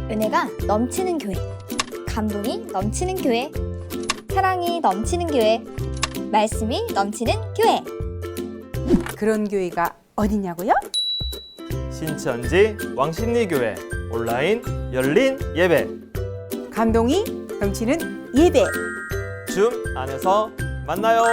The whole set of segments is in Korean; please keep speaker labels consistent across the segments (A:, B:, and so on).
A: 은혜가 넘치는 교회, 감동이 넘치는 교회, 사랑이 넘치는 교회, 말씀이 넘치는 교회.
B: 그런 교회가 어디냐고요?
C: 신천지 왕십리교회 온라인 열린 예배
B: 감동이 넘치는 예배.
C: 줌 안에서 만나요.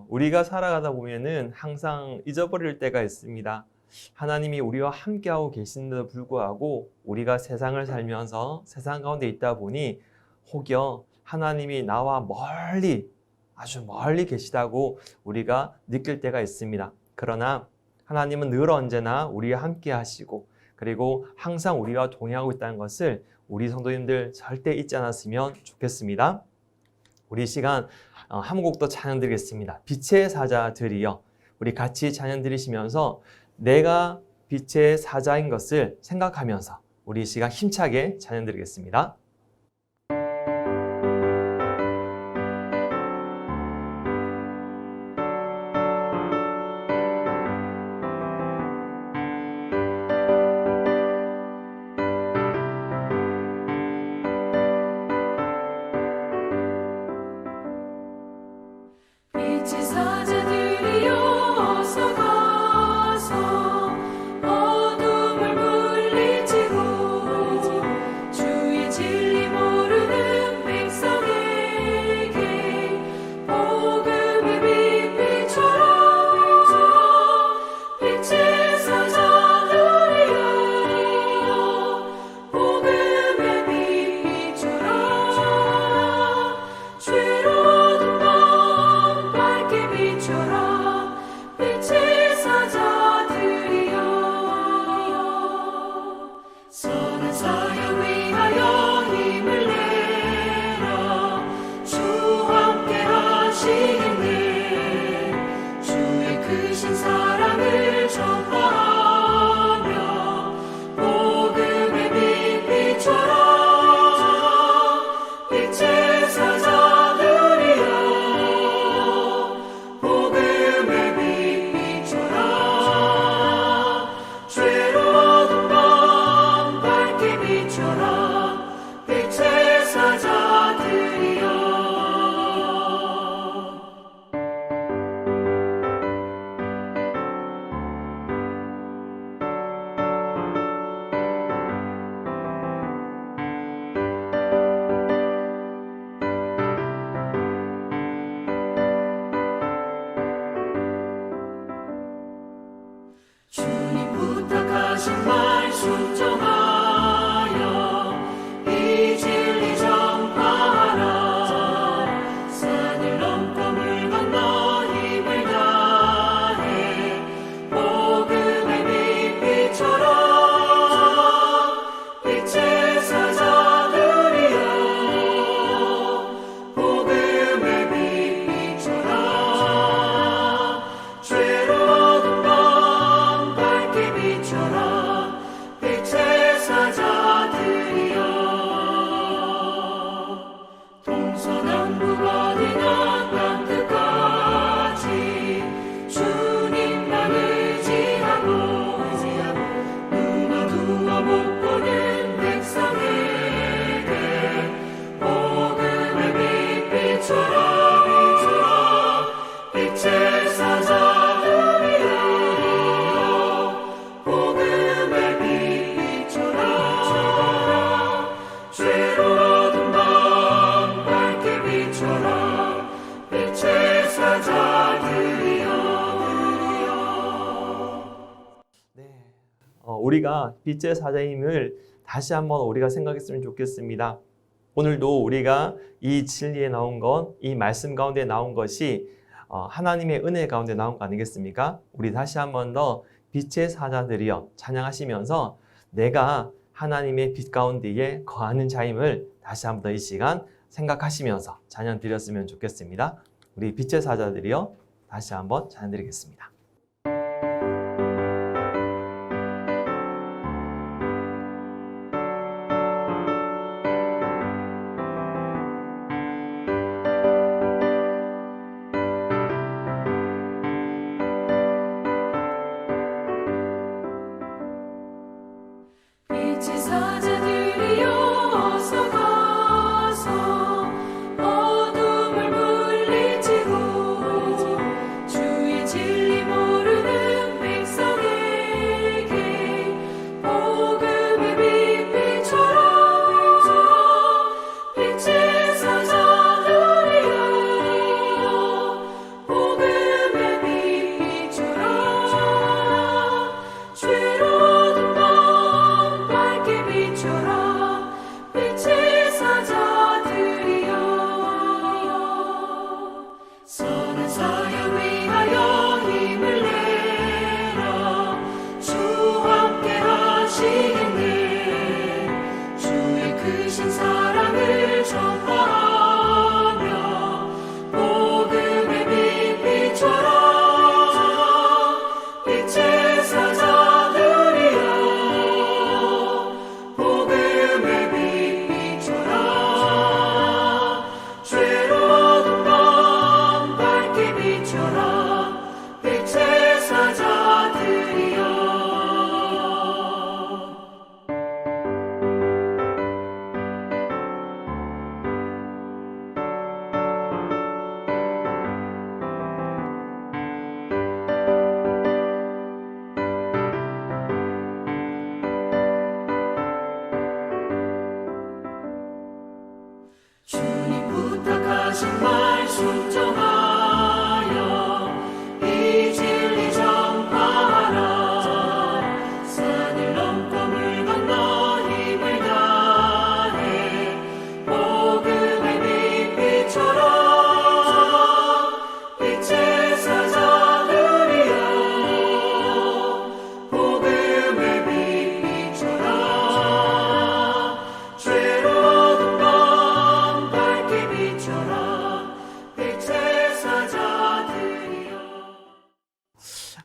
C: 우리가 살아가다 보면은 항상 잊어버릴 때가 있습니다. 하나님이 우리와 함께하고 계신데도 불구하고 우리가 세상을 살면서 세상 가운데 있다 보니 혹여 하나님이 나와 멀리, 아주 멀리 계시다고 우리가 느낄 때가 있습니다. 그러나 하나님은 늘 언제나 우리와 함께 하시고 그리고 항상 우리와 동행하고 있다는 것을 우리 성도님들 절대 잊지 않았으면 좋겠습니다. 우리 시간 한 곡 더 찬양 드리겠습니다. 빛의 사자들이여. 우리 같이 찬양 드리시면서 내가 빛의 사자인 것을 생각하면서 우리 시간 힘차게 찬양 드리겠습니다.
D: 어둠을 물리치고 주의 질 선한 사역 위하여 힘을 내라. 주 함께 하시겠네. 주의 크신 사랑을 전파하며 복음의 빛 비춰라. 빛의 사자들이여 복음의 빛 비춰라. 죄로 어두운 밤 밝게 비춰라. 빛의 사자들이여. 주님 부탁하신 말 순종하여 이 진리 전파하라. 산을 넘고 물 건너 힘을 다해 복음의 빛 비춰라. 빛의 사자들이여 복음의 빛 비춰라. 죄로 어두운 밤 밝게 비춰라. 빛의 사자들이여. 동서남북 어디나 땅 끝까지 주님만 의지하고 눈 어두워 못 보는 백성에게 복음의 빛 비춰라. 빛의 사자들이여 복음의 빛 비춰라. 죄로 어두운 밤 밝게 비춰라. 빛의 사자들이여.
C: 네. 우리가 빛의 사자임을 다시 한번 우리가 생각했으면 좋겠습니다. 오늘도 우리가 이 진리에 나온 것, 이 말씀 가운데 나온 것이 하나님의 은혜 가운데 나온 거 아니겠습니까? 우리 다시 한번 더 빛의 사자들이여 찬양하시면서 내가 하나님의 빛 가운데에 거하는 자임을 다시 한번 더 이 시간 생각하시면서 찬양 드렸으면 좋겠습니다. 우리 빛의 사자들이여 다시 한번 찬양 드리겠습니다.
D: 빛의 사자들이여 어서 가서 어둠을 물리치고 주의 진리 모르는 백성에게 복음의 빛 비춰라. 빛의 사자들이여 복음의 빛 비춰라. 죄로 어두운 밤 밝게 비춰라.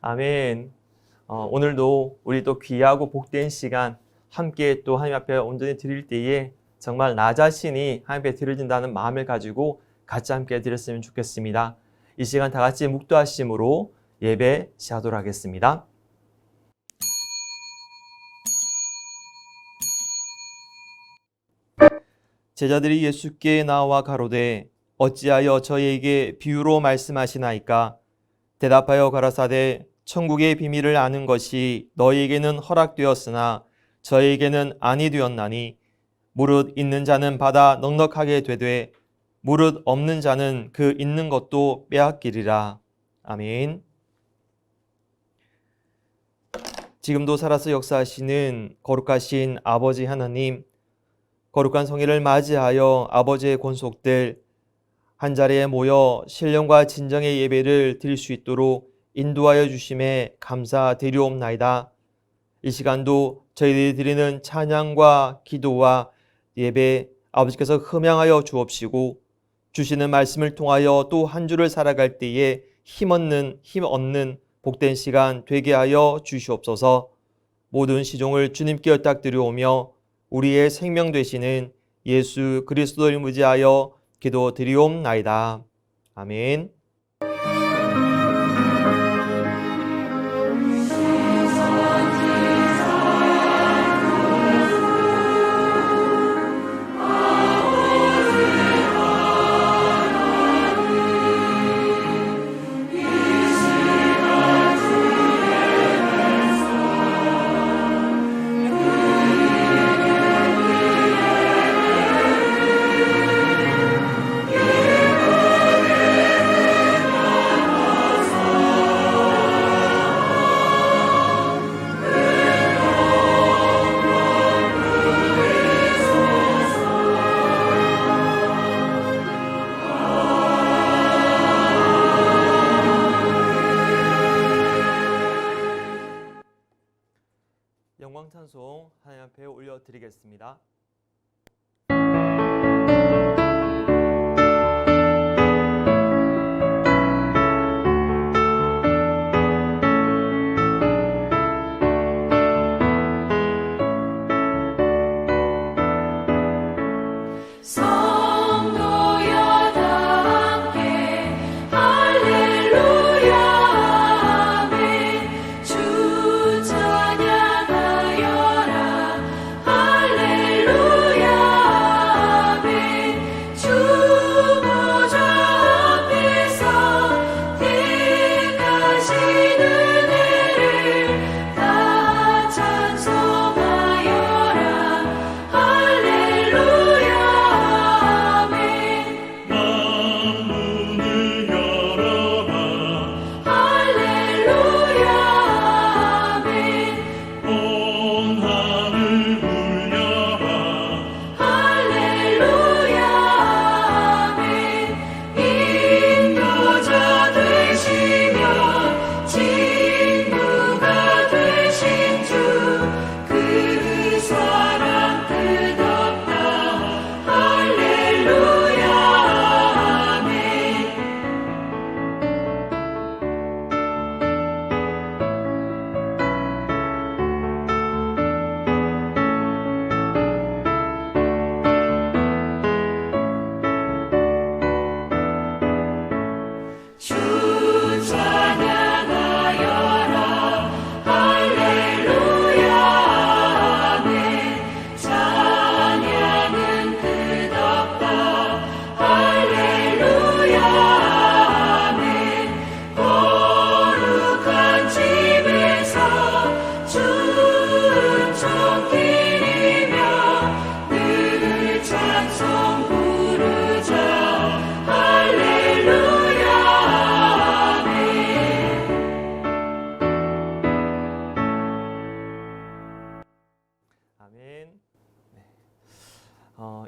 C: 아멘. 오늘도 우리 또 귀하고 복된 시간 함께 또 하나님 앞에 온전히 드릴 때에 정말 나 자신이 하나님 앞에 드려진다는 마음을 가지고 같이 함께 드렸으면 좋겠습니다. 이 시간 다 같이 묵도하심으로 예배 시작하도록 하겠습니다. 제자들이 예수께 나와 가로되 어찌하여 저희에게 비유로 말씀하시나이까? 대답하여 가라사대 천국의 비밀을 아는 것이 너희에게는 허락되었으나 저희에게는 아니 되었나니 무릇 있는 자는 받아 넉넉하게 되되 무릇 없는 자는 그 있는 것도 빼앗기리라. 아멘. 지금도 살아서 역사하시는 거룩하신 아버지 하나님, 거룩한 성회를 맞이하여 아버지의 권속들 한자리에 모여 신령과 진정의 예배를 드릴 수 있도록 인도하여 주심에 감사드리옵나이다. 이 시간도 저희들이 드리는 찬양과 기도와 예배 아버지께서 흠양하여 주옵시고 주시는 말씀을 통하여 또 한 주를 살아갈 때에 힘 얻는 복된 시간 되게 하여 주시옵소서. 모든 시종을 주님께 ঐ탁드리오며 우리의 생명 되시는 예수 그리스도를 의지하여 기도드리옵나이다. 아멘. 영광 찬송 하나님 앞에 올려드리겠습니다.
D: 성도여 다 함께 할렐루야 아멘. 주 찬양하여라 할렐루야 아멘. 주 보좌 앞에서 택하신 은혜를 다 찬송하여라 할렐루야 아멘.
E: 만문을 열어라
D: 할렐루야 아멘.
E: 온 하늘 울려라
D: 할렐루야 아멘. 인도자 되시며 친구가 되신 주 그 사랑 끝없다 할렐루야 아멘. 주 찬양하여라 할렐루야 아멘. 찬양은 끝없다 할렐루야 아멘. 거룩한 집에서 주 은총 기리며 늘 찬송 부르자 할렐루야 아멘.
C: 아멘. 네.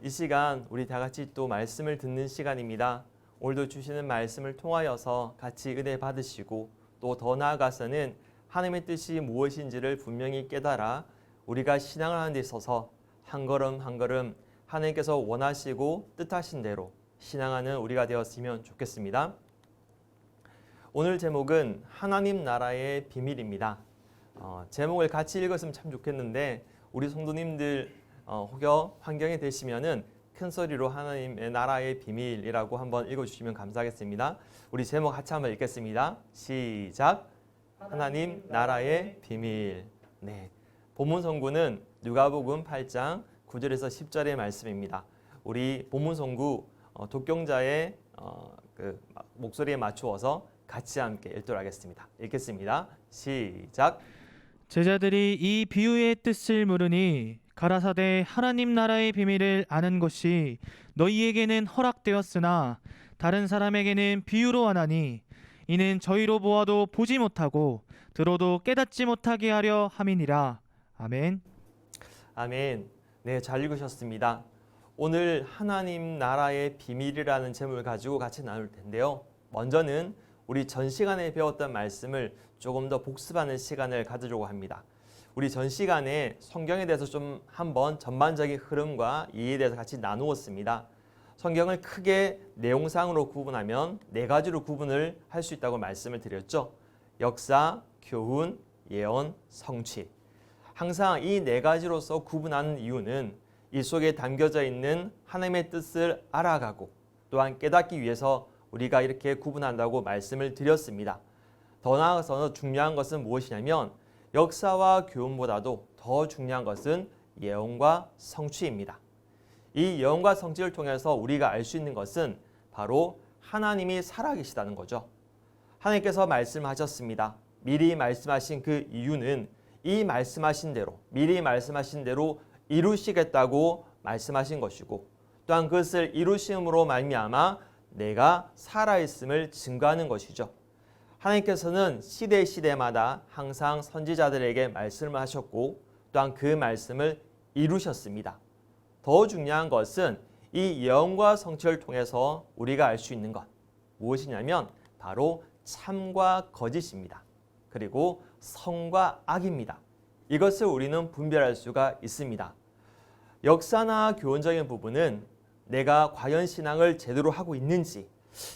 C: 이 시간 우리 다 같이 또 말씀을 듣는 시간입니다. 오늘도 주시는 말씀을 통하여서 같이 은혜 받으시고 또 더 나아가서는 하나님의 뜻이 무엇인지를 분명히 깨달아 우리가 신앙을 하는 데 있어서 한 걸음 한 걸음 하나님께서 원하시고 뜻하신 대로 신앙하는 우리가 되었으면 좋겠습니다. 오늘 제목은 하나님 나라의 비밀입니다. 제목을 같이 읽었으면 참 좋겠는데 우리 성도님들 혹여 환경이 되시면은 큰 소리로 하나님의 나라의 비밀이라고 한번 읽어주시면 감사하겠습니다. 우리 제목 같이 한번 읽겠습니다. 시작. 하나님 나라의 비밀. 네, 본문 성구는 누가복음 8장 9절에서 10절의 말씀입니다. 우리 본문 성구 독경자의 그 목소리에 맞추어서 같이 함께 읽도록 하겠습니다. 읽겠습니다. 시작.
F: 제자들이 이 비유의 뜻을 물으니 가라사대 하나님 나라의 비밀을 아는 것이 너희에게는 허락되었으나 다른 사람에게는 비유로 하나니 이는 저희로 보아도 보지 못하고 들어도 깨닫지 못하게 하려 함이니라. 아멘.
C: 아멘. 네, 잘 읽으셨습니다. 오늘 하나님 나라의 비밀이라는 제목을 가지고 같이 나눌 텐데요. 먼저는 우리 전 시간에 배웠던 말씀을 조금 더 복습하는 시간을 가지려고 합니다. 우리 전 시간에 성경에 대해서 좀 한번 전반적인 흐름과 이해에 대해서 같이 나누었습니다. 성경을 크게 내용상으로 구분하면 네 가지로 구분을 할 수 있다고 말씀을 드렸죠. 역사, 교훈, 예언, 성취. 항상 이 네 가지로서 구분하는 이유는 이 속에 담겨져 있는 하나님의 뜻을 알아가고 또한 깨닫기 위해서 우리가 이렇게 구분한다고 말씀을 드렸습니다. 더 나아가서 중요한 것은 무엇이냐면 역사와 교훈보다도 더 중요한 것은 예언과 성취입니다. 이 예언과 성취를 통해서 우리가 알 수 있는 것은 바로 하나님이 살아계시다는 거죠. 하나님께서 말씀하셨습니다. 미리 말씀하신 그 이유는 이 말씀하신 대로 미리 말씀하신 대로 이루시겠다고 말씀하신 것이고 또한 그것을 이루심으로 말미암아 내가 살아있음을 증거하는 것이죠. 하나님께서는 시대마다 항상 선지자들에게 말씀을 하셨고 또한 그 말씀을 이루셨습니다. 더 중요한 것은 이 예언과 성취를 통해서 우리가 알 수 있는 것 무엇이냐면 바로 참과 거짓입니다. 그리고 성과 악입니다. 이것을 우리는 분별할 수가 있습니다. 역사나 교훈적인 부분은 내가 과연 신앙을 제대로 하고 있는지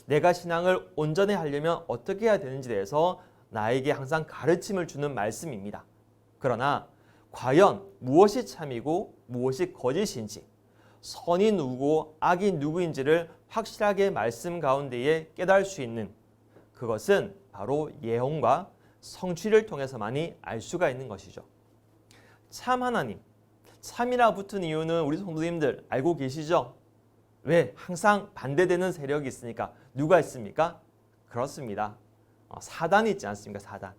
C: 내가 신앙을 온전히 하려면 어떻게 해야 되는지에 대해서 나에게 항상 가르침을 주는 말씀입니다. 그러나 과연 무엇이 참이고 무엇이 거짓인지 선이 누구고 악이 누구인지를 확실하게 말씀 가운데에 깨달을 수 있는 그것은 바로 예언과 성취를 통해서만이 알 수가 있는 것이죠. 참 하나님, 참이라 붙은 이유는 우리 성도님들 알고 계시죠? 왜? 항상 반대되는 세력이 있으니까. 누가 있습니까? 그렇습니다. 사단이 있지 않습니까? 사단.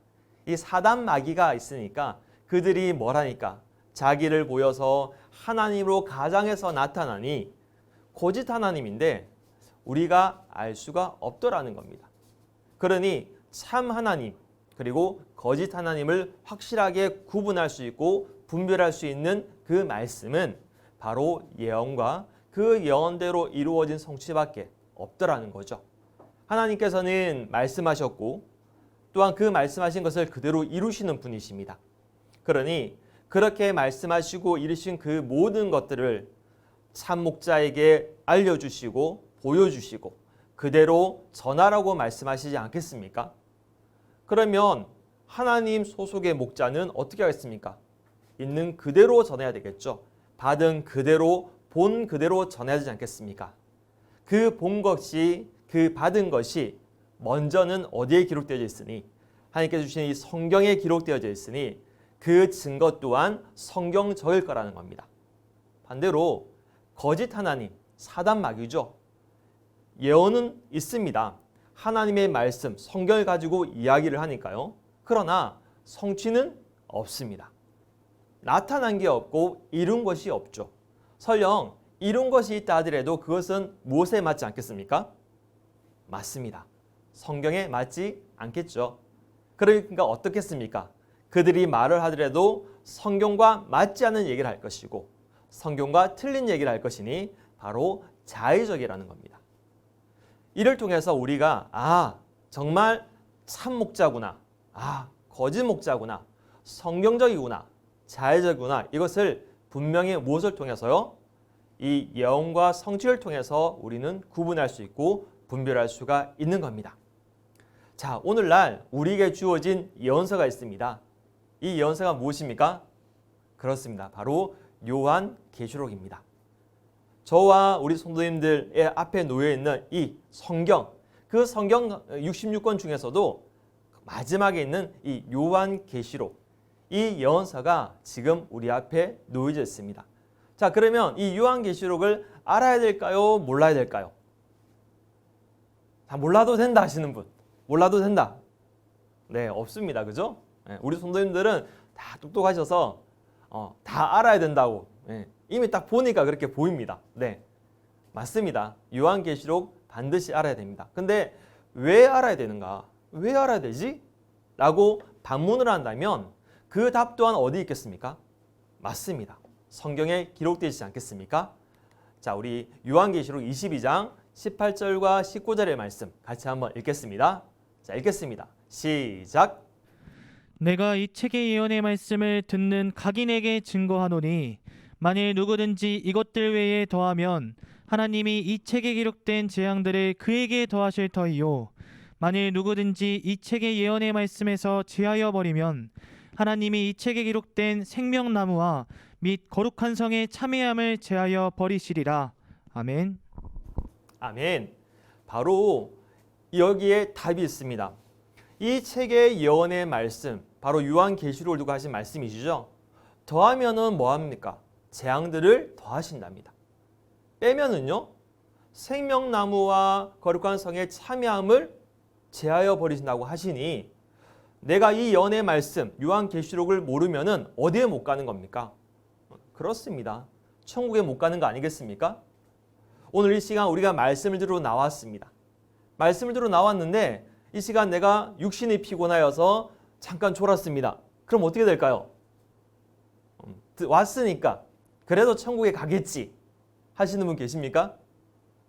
C: 이 사단 마귀가 있으니까 그들이 뭘 하니까? 자기를 보여서 하나님으로 가장해서 나타나니 거짓 하나님인데 우리가 알 수가 없더라는 겁니다. 그러니 참 하나님 그리고 거짓 하나님을 확실하게 구분할 수 있고 분별할 수 있는 그 말씀은 바로 예언과 그 예언대로 이루어진 성취밖에 없더라는 거죠. 하나님께서는 말씀하셨고 또한 그 말씀하신 것을 그대로 이루시는 분이십니다. 그러니 그렇게 말씀하시고 이루신 그 모든 것들을 참 목자에게 알려주시고 보여주시고 그대로 전하라고 말씀하시지 않겠습니까? 그러면 하나님 소속의 목자는 어떻게 하겠습니까? 있는 그대로 전해야 되겠죠. 받은 그대로 본 그대로 전해야 되지 않겠습니까? 그 본 것이 그 받은 것이 먼저는 어디에 기록되어 있으니 하나님께서 주신 이 성경에 기록되어져 있으니 그 증거 또한 성경적일 거라는 겁니다. 반대로 거짓 하나님, 사단 마귀죠. 예언은 있습니다. 하나님의 말씀, 성경을 가지고 이야기를 하니까요. 그러나 성취는 없습니다. 나타난 게 없고 이룬 것이 없죠. 설령 이룬 것이 있다 하더라도 그것은 무엇에 맞지 않겠습니까? 맞습니다. 성경에 맞지 않겠죠. 그러니까 어떻겠습니까? 그들이 말을 하더라도 성경과 맞지 않는 얘기를 할 것이고 성경과 틀린 얘기를 할 것이니 바로 자의적이라는 겁니다. 이를 통해서 우리가 정말 참 목자구나, 거짓 목자구나, 성경적이구나, 자의적이구나 이것을 분명히 무엇을 통해서요? 이 예언과 성취를 통해서 우리는 구분할 수 있고 분별할 수가 있는 겁니다. 자, 오늘날 우리에게 주어진 예언서가 있습니다. 이 예언서가 무엇입니까? 그렇습니다. 바로 요한계시록입니다. 저와 우리 성도님들의 앞에 놓여 있는 이 성경, 그 성경 66권 중에서도 마지막에 있는 이 요한계시록, 이 예언서가 지금 우리 앞에 놓여져 있습니다. 자, 그러면 이 요한계시록을 알아야 될까요? 몰라야 될까요? 다 몰라도 된다 하시는 분, 몰라도 된다. 네, 없습니다. 그죠? 네, 우리 성도님들은 다 똑똑하셔서 다 알아야 된다고. 네, 이미 딱 보니까 그렇게 보입니다. 네, 맞습니다. 요한계시록 반드시 알아야 됩니다. 근데 왜 알아야 되는가? 왜 알아야 되지? 라고 반문을 한다면 그 답 또한 어디 있겠습니까? 맞습니다. 성경에 기록되어 있지 않겠습니까? 자, 우리 요한계시록 22장 18절과 19절의 말씀 같이 한번 읽겠습니다. 자, 읽겠습니다. 시작.
F: 내가 이 책의 예언의 말씀을 듣는 각인에게 증거하노니 만일 누구든지 이것들 외에 더하면 하나님이 이 책에 기록된 재앙들을 그에게 더하실 터이요 만일 누구든지 이 책의 예언의 말씀에서 제하여 버리면 하나님이 이 책에 기록된 생명나무와 및 거룩한 성의 참회함을 제하여 버리시리라. 아멘.
C: 아멘. 바로 여기에 답이 있습니다. 이 책의 예언의 말씀, 바로 요한계시록을 두고 하신 말씀이시죠. 더하면은 뭐합니까? 재앙들을 더하신답니다. 빼면은요, 생명나무와 거룩한 성의 참여함을 제하여 버리신다고 하시니 내가 이 예언의 말씀, 요한계시록을 모르면은 어디에 못 가는 겁니까? 그렇습니다. 천국에 못 가는 거 아니겠습니까? 오늘 이 시간 우리가 말씀을 들으러 나왔습니다. 말씀을 들으러 나왔는데 이 시간 내가 육신이 피곤하여서 잠깐 졸았습니다. 그럼 어떻게 될까요? 왔으니까 그래도 천국에 가겠지 하시는 분 계십니까?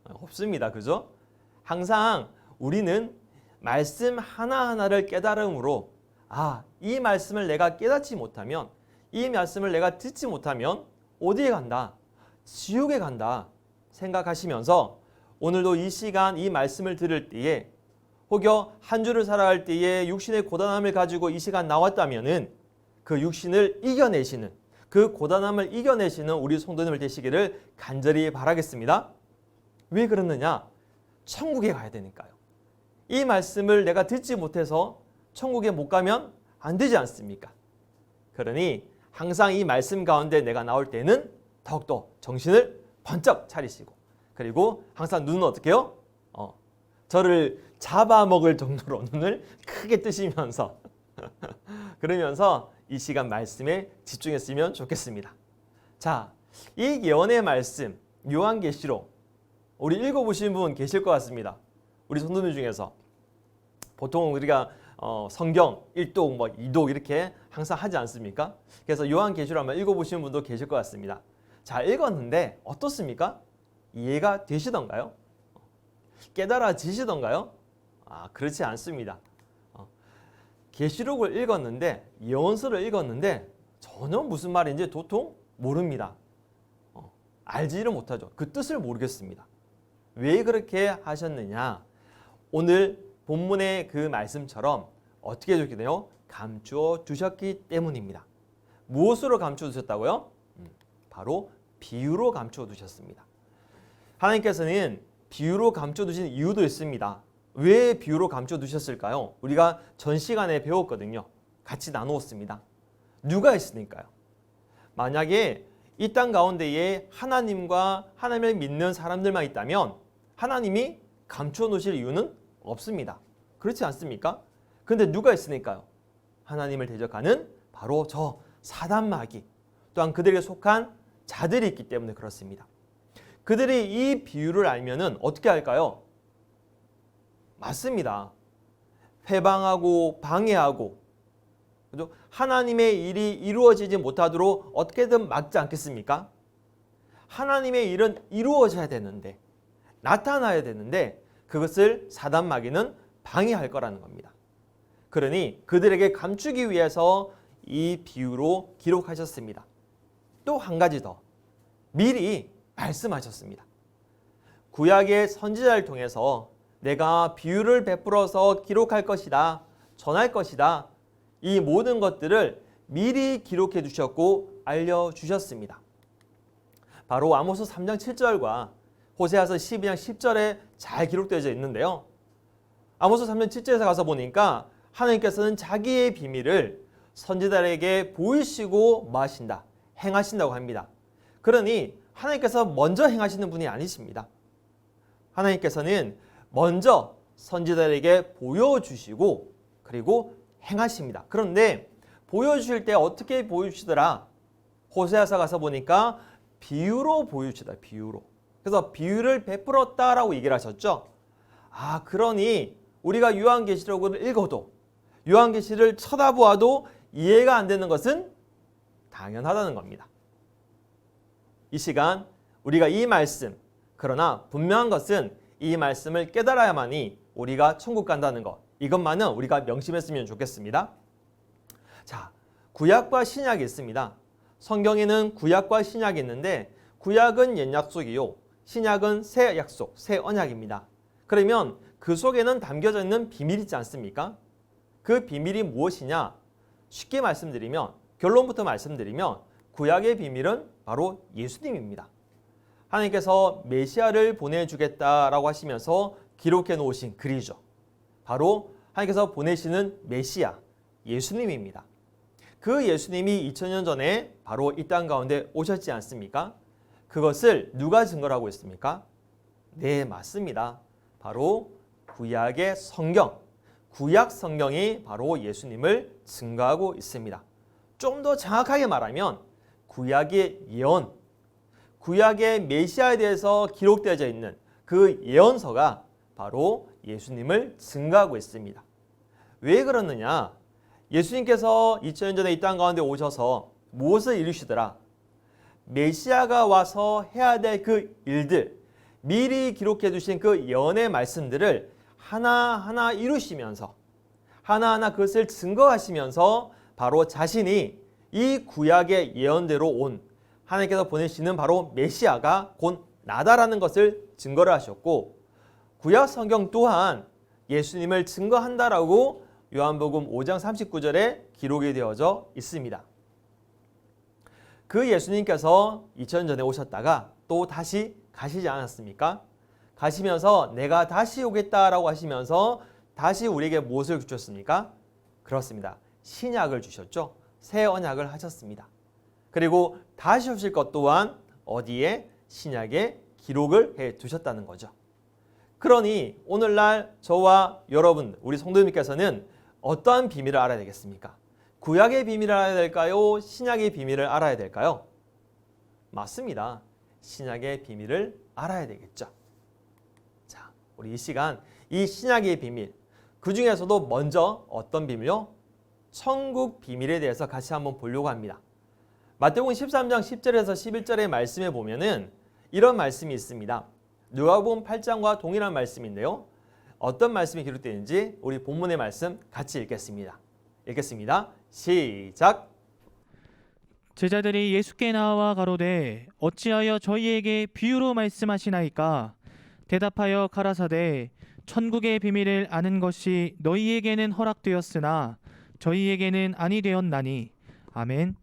C: 없습니다. 그죠? 항상 우리는 말씀 하나하나를 깨달음으로 이 말씀을 내가 깨닫지 못하면, 이 말씀을 내가 듣지 못하면 어디에 간다? 지옥에 간다 생각하시면서 오늘도 이 시간 이 말씀을 들을 때에 혹여 한 주를 살아갈 때에 육신의 고단함을 가지고 이 시간 나왔다면은 그 육신을 이겨내시는, 그 고단함을 이겨내시는 우리 성도님들 되시기를 간절히 바라겠습니다. 왜 그러느냐? 천국에 가야 되니까요. 이 말씀을 내가 듣지 못해서 천국에 못 가면 안 되지 않습니까? 그러니 항상 이 말씀 가운데 내가 나올 때는 더욱더 정신을 번쩍 차리시고, 그리고 항상 눈은 어떻게 해요? 저를 잡아먹을 정도로 눈을 크게 뜨시면서 그러면서 이 시간 말씀에 집중했으면 좋겠습니다. 자, 이 예언의 말씀 요한계시록 우리 읽어보신 분 계실 것 같습니다. 우리 성도님 중에서 보통 우리가 성경 1독, 2독 이렇게 항상 하지 않습니까? 그래서 요한계시록 한번 읽어보시는 분도 계실 것 같습니다. 자, 읽었는데 어떻습니까? 이해가 되시던가요? 깨달아지시던가요? 그렇지 않습니다. 계시록을 읽었는데, 예언서를 읽었는데 전혀 무슨 말인지 도통 모릅니다. 알지를 못하죠. 그 뜻을 모르겠습니다. 왜 그렇게 하셨느냐? 오늘 본문의 그 말씀처럼 어떻게 해줬게 돼요? 감추어 두셨기 때문입니다. 무엇으로 감추어 두셨다고요? 바로 비유로 감추어 두셨습니다. 하나님께서는 비유로 감추어 두신 이유도 있습니다. 왜 비유로 감추어 두셨을까요? 우리가 전 시간에 배웠거든요. 같이 나누었습니다. 누가 있으니까요. 만약에 이 땅 가운데에 하나님과 하나님을 믿는 사람들만 있다면 하나님이 감추어 놓으실 이유는 없습니다. 그렇지 않습니까? 그런데 누가 있으니까요? 하나님을 대적하는 바로 저 사단 마귀, 또한 그들에게 속한 자들이 있기 때문에 그렇습니다. 그들이 이 비유를 알면은 어떻게 할까요? 맞습니다. 회방하고 방해하고, 그죠? 하나님의 일이 이루어지지 못하도록 어떻게든 막지 않겠습니까? 하나님의 일은 이루어져야 되는데, 나타나야 되는데 그것을 사단 마귀는 방해할 거라는 겁니다. 그러니 그들에게 감추기 위해서 이 비유로 기록하셨습니다. 또 한 가지 더 미리 말씀하셨습니다. 구약의 선지자를 통해서 내가 비유를 베풀어서 기록할 것이다. 전할 것이다. 이 모든 것들을 미리 기록해 주셨고 알려주셨습니다. 바로 아모스 3장 7절과 호세아서 12장 10절에 잘 기록되어져 있는데요. 아모스 3장 7절에서 가서 보니까 하나님께서는 자기의 비밀을 선지자에게 보이시고 뭐 하신다? 행하신다고 합니다. 그러니 하나님께서 먼저 행하시는 분이 아니십니다. 하나님께서는 먼저 선지자에게 보여주시고 그리고 행하십니다. 그런데 보여주실 때 어떻게 보여주시더라? 호세아서 가서 보니까 비유로 보여주시다. 비유로. 그래서 비유를 베풀었다라고 얘기를 하셨죠. 그러니 우리가 요한계시록을 읽어도 요한계시를 쳐다보아도 이해가 안 되는 것은 당연하다는 겁니다. 이 시간 우리가 이 말씀, 그러나 분명한 것은 이 말씀을 깨달아야만이 우리가 천국 간다는 것, 이것만은 우리가 명심했으면 좋겠습니다. 자, 구약과 신약이 있습니다. 성경에는 구약과 신약이 있는데 구약은 옛 약속이요, 신약은 새 약속, 새 언약입니다. 그러면 그 속에는 담겨져 있는 비밀이 있지 않습니까? 그 비밀이 무엇이냐? 쉽게 말씀드리면, 결론부터 말씀드리면 구약의 비밀은 바로 예수님입니다. 하나님께서 메시아를 보내주겠다라고 하시면서 기록해 놓으신 글이죠. 바로 하나님께서 보내시는 메시아, 예수님입니다. 그 예수님이 2000년 전에 바로 이 땅 가운데 오셨지 않습니까? 그것을 누가 증거를 하고 있습니까? 네, 맞습니다. 바로 구약의 성경, 구약 성경이 바로 예수님을 증거하고 있습니다. 좀 더 정확하게 말하면 구약의 예언, 구약의 메시아에 대해서 기록되어져 있는 그 예언서가 바로 예수님을 증거하고 있습니다. 왜 그러느냐? 예수님께서 2000년 전에 이 땅 가운데 오셔서 무엇을 이루시더라? 메시아가 와서 해야 될 그 일들, 미리 기록해 두신 그 예언의 말씀들을 하나하나 이루시면서 하나하나 그것을 증거하시면서 바로 자신이 이 구약의 예언대로 온 하나님께서 보내시는 바로 메시아가 곧 나다라는 것을 증거를 하셨고, 구약 성경 또한 예수님을 증거한다라고 요한복음 5장 39절에 기록이 되어져 있습니다. 그 예수님께서 2000년 전에 오셨다가 또 다시 가시지 않았습니까? 가시면서 내가 다시 오겠다라고 하시면서 다시 우리에게 무엇을 주셨습니까? 그렇습니다. 신약을 주셨죠. 새 언약을 하셨습니다. 그리고 다시 오실 것 또한 어디에? 신약에 기록을 해 두셨다는 거죠. 그러니 오늘날 저와 여러분, 우리 성도님께서는 어떠한 비밀을 알아야 되겠습니까? 구약의 비밀을 알아야 될까요? 신약의 비밀을 알아야 될까요? 맞습니다. 신약의 비밀을 알아야 되겠죠. 자, 우리 이 시간 이 신약의 비밀, 그 중에서도 먼저 어떤 비밀요? 천국 비밀에 대해서 같이 한번 보려고 합니다. 마태복음 13장 10절에서 11절의 말씀에 보면은 이런 말씀이 있습니다. 누가복음 8장과 동일한 말씀인데요. 어떤 말씀이 기록되어 있는지 우리 본문의 말씀 같이 읽겠습니다. 읽겠습니다. 시작.
F: 제자들이 예수께 나와 가로되 어찌하여 저희에게 비유로 말씀하시나이까? 대답하여 가라사대 천국의 비밀을 아는 것이 너희에게는 허락되었으나 저희에게는 아니 되었나니. 아멘.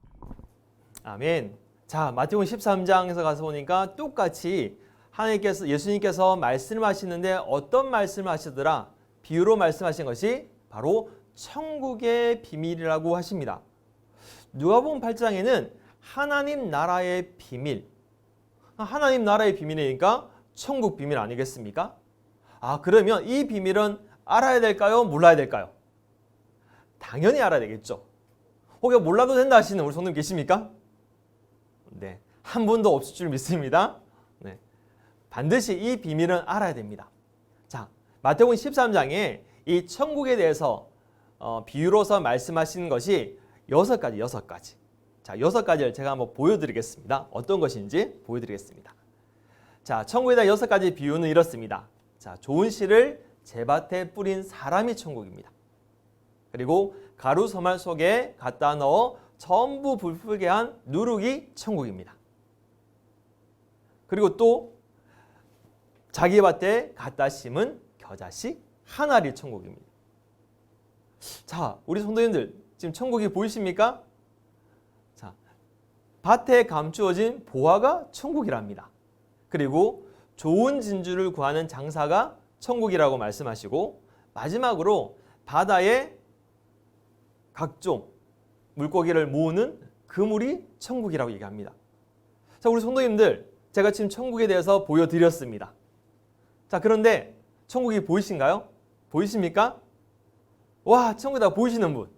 C: 아멘. 자, 마태복음 13장에서 가서 보니까 똑같이 하나님께서, 예수님께서 말씀하시는데 어떤 말씀을 하시더라? 비유로 말씀하신 것이 바로 천국의 비밀이라고 하십니다. 누가복음 8장에는 하나님 나라의 비밀, 하나님 나라의 비밀이니까 천국 비밀 아니겠습니까? 그러면 이 비밀은 알아야 될까요? 몰라야 될까요? 당연히 알아야 되겠죠. 혹여 몰라도 된다 하시는 우리 성도님 계십니까? 네, 한 분도 없을 줄 믿습니다. 네, 반드시 이 비밀은 알아야 됩니다. 자, 마태복음 13장에 이 천국에 대해서 비유로서 말씀하시는 것이 6가지. 자, 6가지를 제가 한번 보여드리겠습니다. 어떤 것인지 보여드리겠습니다. 자, 천국에 대한 6가지 비유는 이렇습니다. 자, 좋은 씨를 제밭에 뿌린 사람이 천국입니다. 그리고 가루 서말 속에 갖다 넣어 전부 불풀게 한 누룩이 천국입니다. 그리고 또 자기 밭에 갖다 심은 자식 하나리 천국입니다. 자, 우리 성도님들 지금 천국이 보이십니까? 자, 밭에 감추어진 보화가 천국이랍니다. 그리고 좋은 진주를 구하는 장사가 천국이라고 말씀하시고, 마지막으로 바다에 각종 물고기를 모으는 그물이 천국이라고 얘기합니다. 자, 우리 성도님들, 제가 지금 천국에 대해서 보여드렸습니다. 자, 그런데 천국이 보이신가요? 보이십니까? 와, 천국이다 보이시는 분?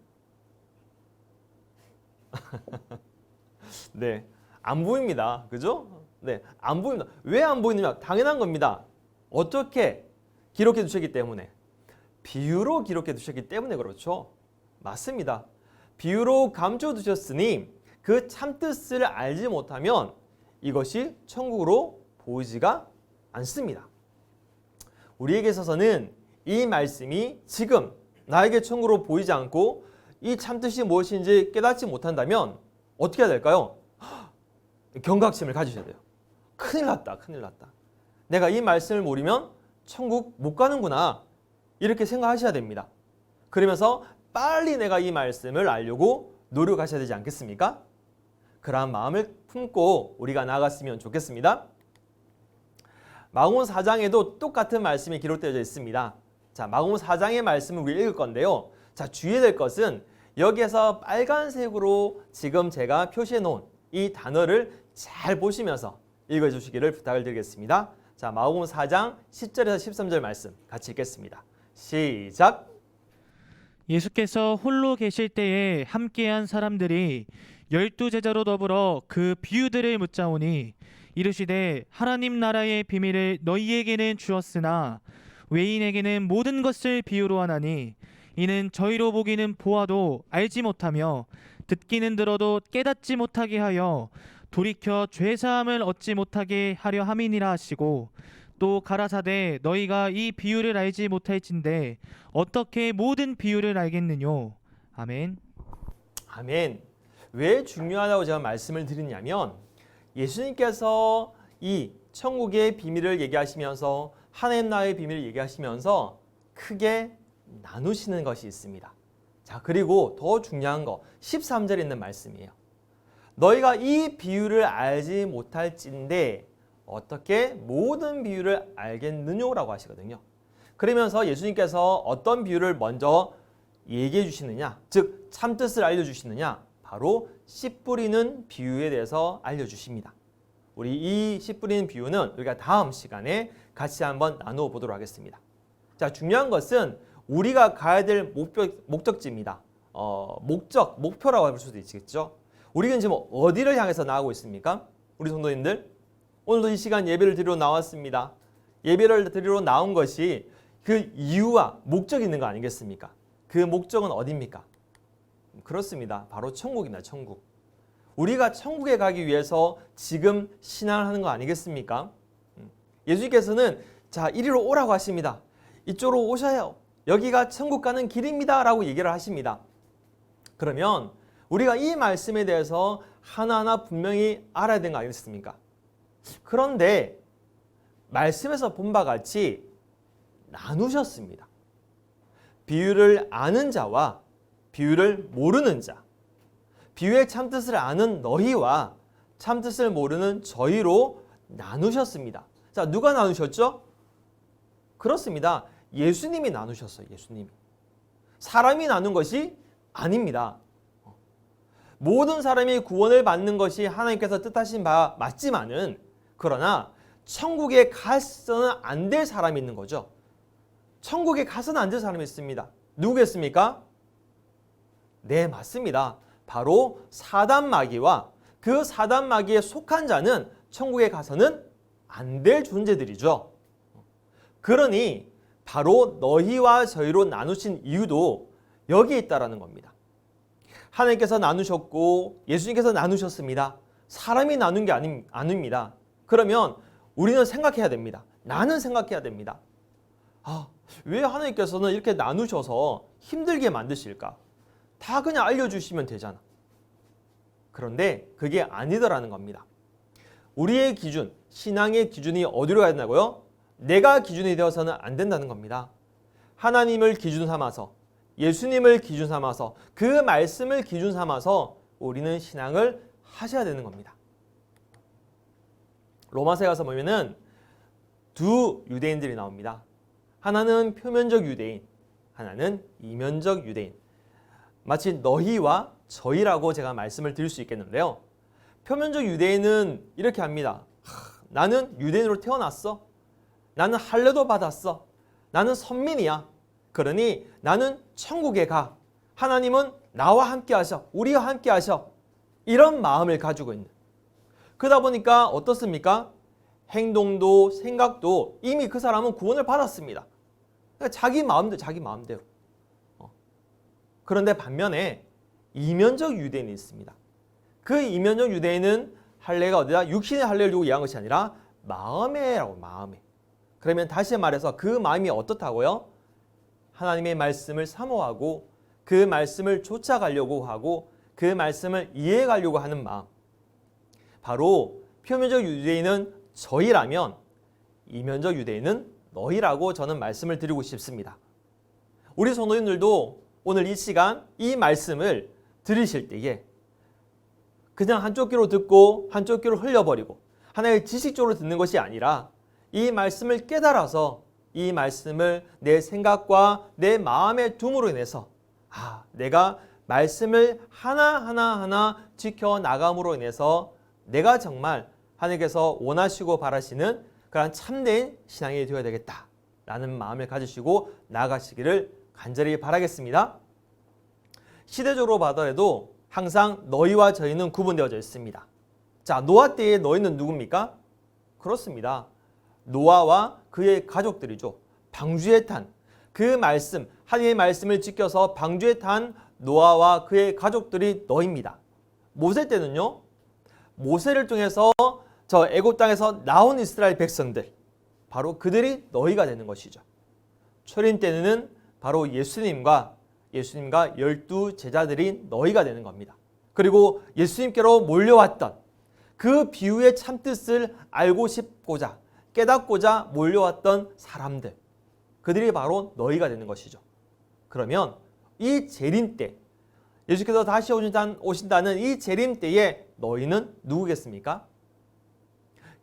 C: 네, 안 보입니다. 그죠? 네, 안 보입니다. 왜 안 보이느냐? 당연한 겁니다. 어떻게 기록해 두셨기 때문에, 비유로 기록해 두셨기 때문에 그렇죠. 맞습니다. 비유로 감춰 두셨으니 그 참뜻을 알지 못하면 이것이 천국으로 보이지가 않습니다. 우리에게 있어서는 이 말씀이 지금 나에게 천국으로 보이지 않고 이 참뜻이 무엇인지 깨닫지 못한다면 어떻게 해야 될까요? 경각심을 가지셔야 돼요. 큰일 났다, 큰일 났다. 내가 이 말씀을 모르면 천국 못 가는구나, 이렇게 생각하셔야 됩니다. 그러면서 빨리 내가 이 말씀을 알려고 노력하셔야 되지 않겠습니까? 그러한 마음을 품고 우리가 나아갔으면 좋겠습니다. 마가복음 4장에도 똑같은 말씀이 기록되어 있습니다. 자, 마가복음 4장의 말씀을 우리 읽을 건데요. 자, 주의해야 될 것은 여기에서 빨간색으로 지금 제가 표시해 놓은 이 단어를 잘 보시면서 읽어 주시기를 부탁을 드리겠습니다. 자, 마가복음 4장 10절에서 13절 말씀 같이 읽겠습니다. 시작.
F: 예수께서 홀로 계실 때에 함께한 사람들이 12제자로 더불어 그 비유들을 묻자오니 이르시되 하나님 나라의 비밀을 너희에게는 주었으나 외인에게는 모든 것을 비유로 하나니 이는 저희로 보기는 보아도 알지 못하며 듣기는 들어도 깨닫지 못하게 하여 돌이켜 죄사함을 얻지 못하게 하려 함이니라 하시고, 또 가라사대 너희가 이 비유를 알지 못할진대 어떻게 모든 비유를 알겠느뇨. 아멘.
C: 아멘. 왜 중요하다고 제가 말씀을 드리냐면, 예수님께서 이 천국의 비밀을 얘기하시면서 하나님 나라의 비밀을 얘기하시면서 크게 나누시는 것이 있습니다. 자, 그리고 더 중요한 거 13절에 있는 말씀이에요. 너희가 이 비유를 알지 못할진대 어떻게 모든 비유를 알겠느냐라고 하시거든요. 그러면서 예수님께서 어떤 비유를 먼저 얘기해 주시느냐, 즉 참뜻을 알려주시느냐, 바로 씨 뿌리는 비유에 대해서 알려주십니다. 우리 이 씨 뿌리는 비유는 우리가 다음 시간에 같이 한번 나누어 보도록 하겠습니다. 자, 중요한 것은 우리가 가야 될 목적지입니다. 목표라고 할 수도 있겠죠. 우리는 지금 어디를 향해서 나아가고 있습니까? 우리 성도님들, 오늘도 이 시간 예배를 드리러 나왔습니다. 예배를 드리러 나온 것이 그 이유와 목적이 있는 거 아니겠습니까? 그 목적은 어디입니까? 그렇습니다. 바로 천국입니다. 천국. 우리가 천국에 가기 위해서 지금 신앙을 하는 거 아니겠습니까? 예수님께서는 자, 이리로 오라고 하십니다. 이쪽으로 오셔요. 여기가 천국 가는 길입니다 라고 얘기를 하십니다. 그러면 우리가 이 말씀에 대해서 하나하나 분명히 알아야 되는 거 아니겠습니까? 그런데 말씀에서 본 바 같이 나누셨습니다. 비유를 아는 자와 비유를 모르는 자, 비유의 참뜻을 아는 너희와 참뜻을 모르는 저희로 나누셨습니다. 자, 누가 나누셨죠? 그렇습니다. 예수님이 나누셨어요. 예수님이. 사람이 나눈 것이 아닙니다. 모든 사람이 구원을 받는 것이 하나님께서 뜻하신 바 맞지만은, 그러나 천국에 가서는 안 될 사람이 있는 거죠. 천국에 가서는 안 될 사람이 있습니다. 누구겠습니까? 네, 맞습니다. 바로 사단마귀와 그 사단마귀에 속한 자는 천국에 가서는 안 될 존재들이죠. 그러니 바로 너희와 저희로 나누신 이유도 여기에 있다라는 겁니다. 하나님께서 나누셨고 예수님께서 나누셨습니다. 사람이 나눈 게 아닙니다. 그러면 우리는 생각해야 됩니다. 나는 생각해야 됩니다. 왜 하나님께서는 이렇게 나누셔서 힘들게 만드실까? 다 그냥 알려주시면 되잖아. 그런데 그게 아니더라는 겁니다. 우리의 기준, 신앙의 기준이 어디로 가야 된다고요? 내가 기준이 되어서는 안 된다는 겁니다. 하나님을 기준 삼아서, 예수님을 기준 삼아서, 그 말씀을 기준 삼아서 우리는 신앙을 하셔야 되는 겁니다. 로마서에 가서 보면은 두 유대인들이 나옵니다. 하나는 표면적 유대인, 하나는 이면적 유대인. 마치 너희와 저희라고 제가 말씀을 드릴 수 있겠는데요. 표면적 유대인은 이렇게 합니다. 나는 유대인으로 태어났어. 나는 할례도 받았어. 나는 선민이야. 그러니 나는 천국에 가. 하나님은 나와 함께 하셔. 우리와 함께 하셔. 이런 마음을 가지고 있는. 그러다 보니까 어떻습니까? 행동도 생각도 이미 그 사람은 구원을 받았습니다. 그러니까 자기 마음대로. 그런데 반면에 이면적 유대인이 있습니다. 그 이면적 유대인은 할례가 어디다? 육신의 할례를 두고 이해한 것이 아니라 마음에라고, 마음에. 그러면 다시 말해서 그 마음이 어떻다고요? 하나님의 말씀을 사모하고 그 말씀을 쫓아가려고 하고 그 말씀을 이해해 가려고 하는 마음. 바로 표면적 유대인은 저희라면 이면적 유대인은 너희라고 저는 말씀을 드리고 싶습니다. 우리 성도님들도 오늘 이 시간 이 말씀을 들으실 때에 그냥 한쪽 귀로 듣고 한쪽 귀로 흘려버리고 하나의 지식적으로 듣는 것이 아니라 이 말씀을 깨달아서 이 말씀을 내 생각과 내 마음에 둠으로 인해서 내가 말씀을 하나하나 지켜나감으로 인해서 내가 정말 하나님께서 원하시고 바라시는 그런 참된 신앙이 되어야 되겠다라는 마음을 가지시고 나아가시기를 간절히 바라겠습니다. 시대적으로 봐더라도 항상 너희와 저희는 구분되어져 있습니다. 자, 노아 때의 너희는 누굽니까? 그렇습니다. 노아와 그의 가족들이죠. 방주에 탄 그 말씀, 하나님의 말씀을 지켜서 방주에 탄 노아와 그의 가족들이 너희입니다. 모세 때는요. 모세를 통해서 저 애굽 땅에서 나온 이스라엘 백성들, 바로 그들이 너희가 되는 것이죠. 초림 때는 바로 예수님과 12 제자들이 너희가 되는 겁니다. 그리고 예수님께로 몰려왔던 그 비유의 참뜻을 알고 싶고자 깨닫고자 몰려왔던 사람들, 그들이 바로 너희가 되는 것이죠. 그러면 이 재림 때, 예수께서 다시 오신다는 이 재림 때에 너희는 누구겠습니까?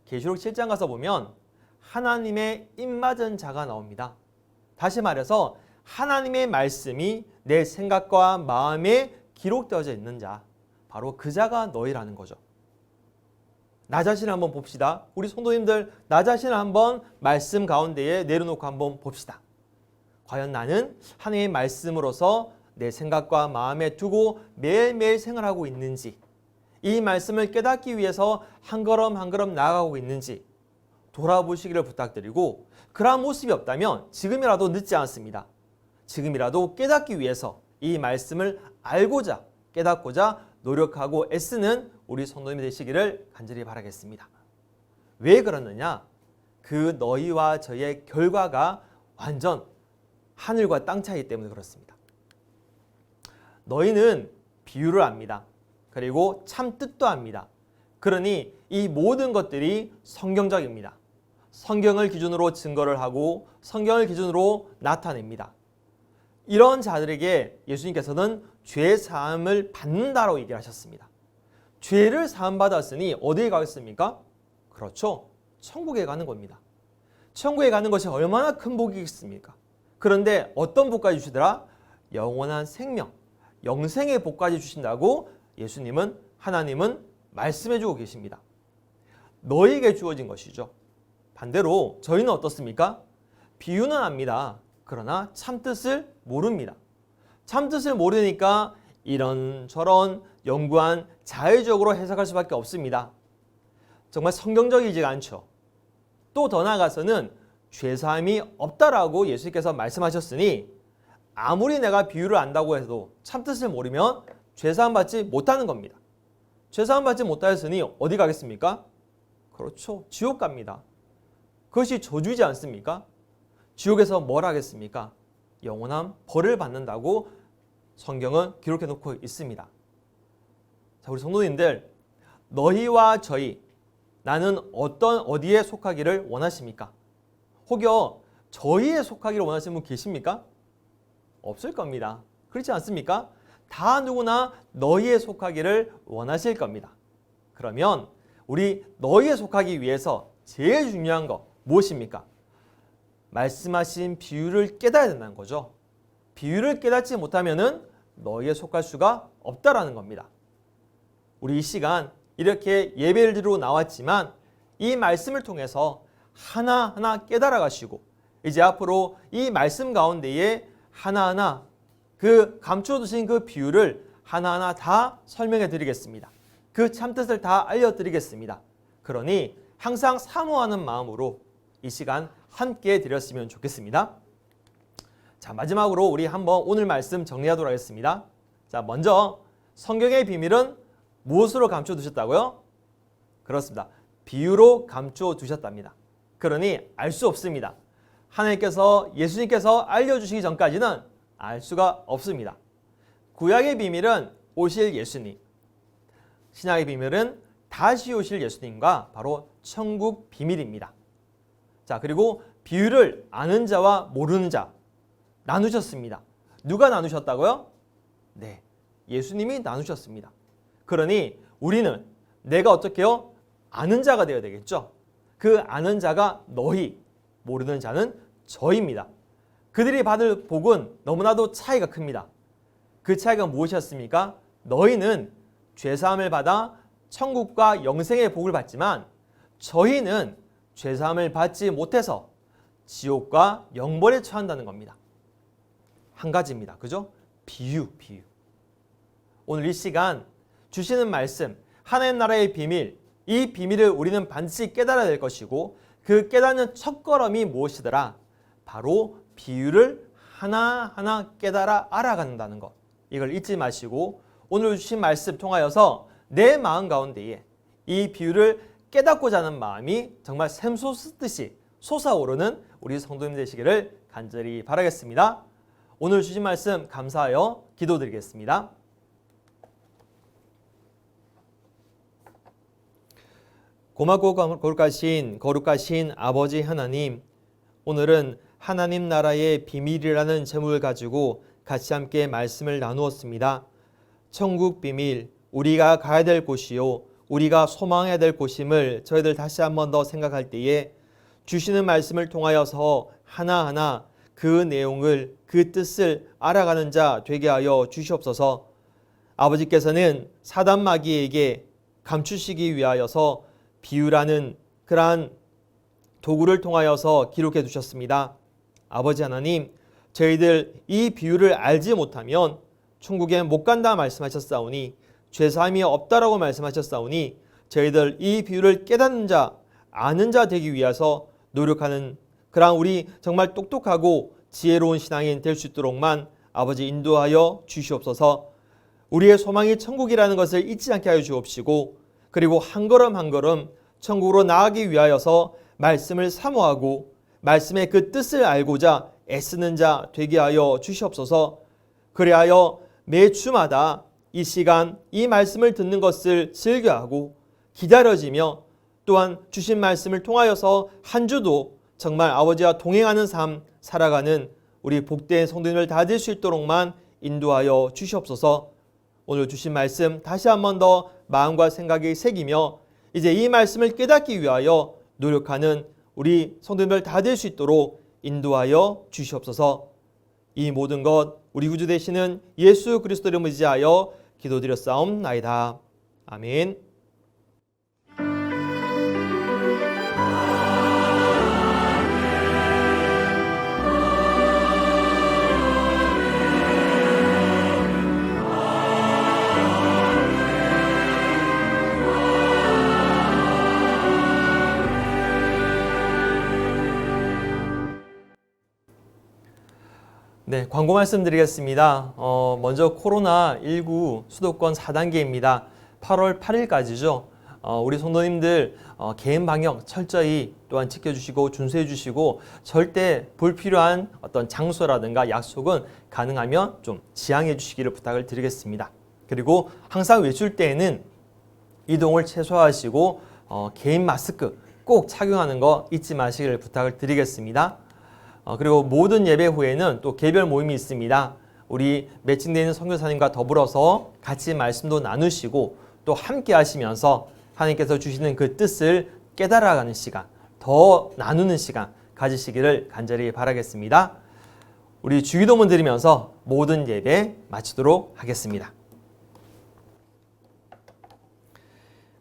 C: 계시록 7장 가서 보면 하나님의 입맞은 자가 나옵니다. 다시 말해서 하나님의 말씀이 내 생각과 마음에 기록되어져 있는 자, 바로 그 자가 너희라는 거죠. 나 자신을 한번 봅시다. 우리 성도님들 나 자신을 한번 말씀 가운데에 내려놓고 한번 봅시다. 과연 나는 하나님의 말씀으로서 내 생각과 마음에 두고 매일매일 생활하고 있는지, 이 말씀을 깨닫기 위해서 한 걸음 한 걸음 나아가고 있는지 돌아보시기를 부탁드리고, 그러한 모습이 없다면 지금이라도 늦지 않습니다. 지금이라도 깨닫기 위해서 이 말씀을 알고자 깨닫고자 노력하고 애쓰는 우리 성도님이 되시기를 간절히 바라겠습니다. 왜 그러느냐? 그 너희와 저의 결과가 완전 하늘과 땅 차이 때문에 그렇습니다. 너희는 비유를 압니다. 그리고 참 뜻도 압니다. 그러니 이 모든 것들이 성경적입니다. 성경을 기준으로 증거를 하고 성경을 기준으로 나타냅니다. 이런 자들에게 예수님께서는 죄 사함을 받는다라고 얘기를 하셨습니다. 죄를 사함 받았으니 어디에 가겠습니까? 그렇죠. 천국에 가는 겁니다. 천국에 가는 것이 얼마나 큰 복이겠습니까? 그런데 어떤 복까지 주시더라? 영원한 생명, 영생의 복까지 주신다고 예수님은, 하나님은 말씀해 주고 계십니다. 너에게 주어진 것이죠. 반대로 저희는 어떻습니까? 비유는 압니다. 그러나 참뜻을 모릅니다. 참뜻을 모르니까 이런저런 연구한 자의적으로 해석할 수밖에 없습니다. 정말 성경적이지가 않죠. 또 더 나아가서는 죄사함이 없다라고 예수님께서 말씀하셨으니 아무리 내가 비유를 안다고 해도 참뜻을 모르면 죄사함 받지 못하는 겁니다. 죄사함 받지 못하였으니 어디 가겠습니까? 그렇죠. 지옥 갑니다. 그것이 저주이지 않습니까? 지옥에서 뭘 하겠습니까? 영원한 벌을 받는다고 성경은 기록해 놓고 있습니다. 자, 우리 성도님들, 너희와 저희, 나는 어디에 속하기를 원하십니까? 혹여 저희에 속하기를 원하시는 분 계십니까? 없을 겁니다. 그렇지 않습니까? 다 누구나 너희에 속하기를 원하실 겁니다. 그러면 우리 너희에 속하기 위해서 제일 중요한 거 무엇입니까? 말씀하신 비유를 깨달아야 된다는 거죠. 비유를 깨닫지 못하면은 너희에 속할 수가 없다라는 겁니다. 우리 이 시간 이렇게 예배를 드리러 나왔지만 이 말씀을 통해서 하나하나 깨달아 가시고 이제 앞으로 이 말씀 가운데에 하나하나 그 감추어 두신 그 비유를 하나하나 다 설명해 드리겠습니다. 그 참뜻을 다 알려드리겠습니다. 그러니 항상 사모하는 마음으로 이 시간 함께 드렸으면 좋겠습니다. 자, 마지막으로 우리 한번 오늘 말씀 정리하도록 하겠습니다. 자, 먼저 성경의 비밀은 무엇으로 감추어 두셨다고요? 그렇습니다. 비유로 감추어 두셨답니다. 그러니 알 수 없습니다. 하나님께서 예수님께서 알려주시기 전까지는 알 수가 없습니다. 구약의 비밀은 오실 예수님, 신약의 비밀은 다시 오실 예수님과 바로 천국 비밀입니다. 자, 그리고 비유를 아는 자와 모르는 자 나누셨습니다. 누가 나누셨다고요? 네, 예수님이 나누셨습니다. 그러니 우리는 내가 어떻게요? 아는 자가 되어야 되겠죠. 그 아는 자가 너희, 모르는 자는 저입니다. 그들이 받을 복은 너무나도 차이가 큽니다. 그 차이가 무엇이었습니까? 너희는 죄사함을 받아 천국과 영생의 복을 받지만 저희는 죄사함을 받지 못해서 지옥과 영벌에 처한다는 겁니다. 한 가지입니다. 그죠? 비유. 오늘 이 시간 주시는 말씀, 하나님 나라의 비밀, 이 비밀을 우리는 반드시 깨달아야 될 것이고 그 깨닫는 첫걸음이 무엇이더라? 바로 비유를 하나하나 깨달아 알아간다는 것. 이걸 잊지 마시고 오늘 주신 말씀 통하여서 내 마음 가운데에 이 비유를 깨닫고자 하는 마음이 정말 샘솟듯이 솟아오르는 우리 성도님 되시기를 간절히 바라겠습니다. 오늘 주신 말씀 감사하여 기도드리겠습니다. 고맙고 거룩하신 아버지 하나님, 오늘은 하나님 나라의 비밀이라는 제목을 가지고 같이 함께 말씀을 나누었습니다. 천국 비밀, 우리가 가야 될 곳이요, 우리가 소망해야 될 곳임을 저희들 다시 한 번 더 생각할 때에 주시는 말씀을 통하여서 하나하나 그 내용을, 그 뜻을 알아가는 자 되게 하여 주시옵소서. 아버지께서는 사단 마귀에게 감추시기 위하여서 비유라는 그러한 도구를 통하여서 기록해 두셨습니다. 아버지 하나님, 저희들 이 비유를 알지 못하면 천국에 못 간다 말씀하셨사오니, 죄사함이 없다라고 말씀하셨사오니, 저희들 이 비유를 깨닫는 자, 아는 자 되기 위해서 노력하는 그러한 우리 정말 똑똑하고 지혜로운 신앙인 될 수 있도록만 아버지 인도하여 주시옵소서. 우리의 소망이 천국이라는 것을 잊지 않게 하여 주옵시고, 그리고 한 걸음 한 걸음 천국으로 나아가기 위하여서 말씀을 사모하고 말씀의 그 뜻을 알고자 애쓰는 자 되게 하여 주시옵소서. 그리하여 매 주마다 이 시간 이 말씀을 듣는 것을 즐겨하고 기다려지며 또한 주신 말씀을 통하여서 한 주도 정말 아버지와 동행하는 삶 살아가는 우리 복된 성도님을 다 될 수 있도록만 인도하여 주시옵소서. 오늘 주신 말씀 다시 한 번 더 마음과 생각에 새기며 이제 이 말씀을 깨닫기 위하여 노력하는 우리 성도님들 다 될 수 있도록 인도하여 주시옵소서. 이 모든 것 우리 구주 되시는 예수 그리스도를 의지하여 기도드렸사옵나이다. 아멘. 네, 광고 말씀드리겠습니다. 먼저 코로나19 수도권 4단계입니다. 8월 8일까지죠. 우리 성도님들 개인 방역 철저히 또한 지켜주시고 준수해 주시고 절대 불필요한 어떤 장소라든가 약속은 가능하면 좀 지양해 주시기를 부탁을 드리겠습니다. 그리고 항상 외출 때에는 이동을 최소화하시고 개인 마스크 꼭 착용하는 거 잊지 마시기를 부탁을 드리겠습니다. 그리고 모든 예배 후에는 또 개별 모임이 있습니다. 우리 매칭되어 있는 선교사님과 더불어서 같이 말씀도 나누시고 또 함께 하시면서 하나님께서 주시는 그 뜻을 깨달아가는 시간, 더 나누는 시간 가지시기를 간절히 바라겠습니다. 우리 주기도문 드리면서 모든 예배 마치도록 하겠습니다.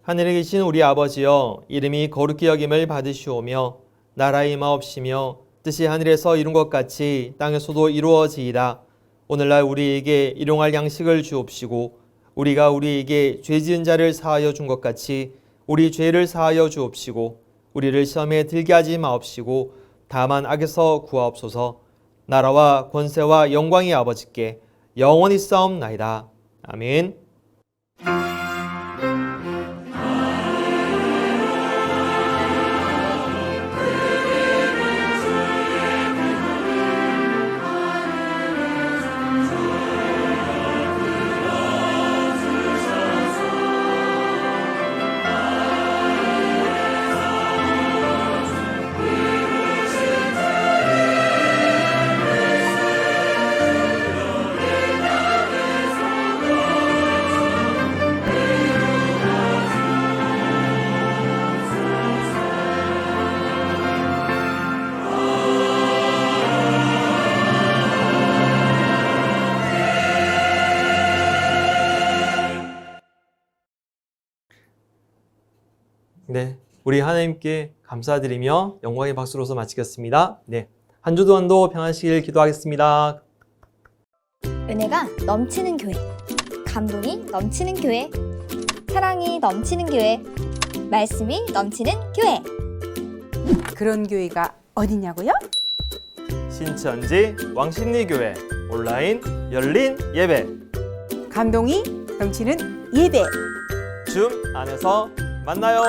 C: 하늘에 계신 우리 아버지여, 이름이 거룩히 여김을 받으시오며 나라의 임하옵시며 뜻이 하늘에서 이룬 것 같이 땅에서도 이루어지이다. 오늘날 우리에게 일용할 양식을 주옵시고 우리가 우리에게 죄 지은 자를 사하여 준 것 같이 우리 죄를 사하여 주옵시고 우리를 시험에 들게 하지 마옵시고 다만 악에서 구하옵소서. 나라와 권세와 영광이 아버지께 영원히 싸움나이다. 아멘. 네, 우리 하나님께 감사드리며 영광의 박수로서 마치겠습니다. 네, 한 주 동안도 평안하시길 기도하겠습니다.
A: 은혜가 넘치는 교회, 감동이 넘치는 교회, 사랑이 넘치는 교회, 말씀이 넘치는 교회.
B: 그런 교회가 어디냐고요?
C: 신천지 왕십리교회 온라인 열린 예배
B: 감동이 넘치는 예배.
C: 줌 안에서 만나요.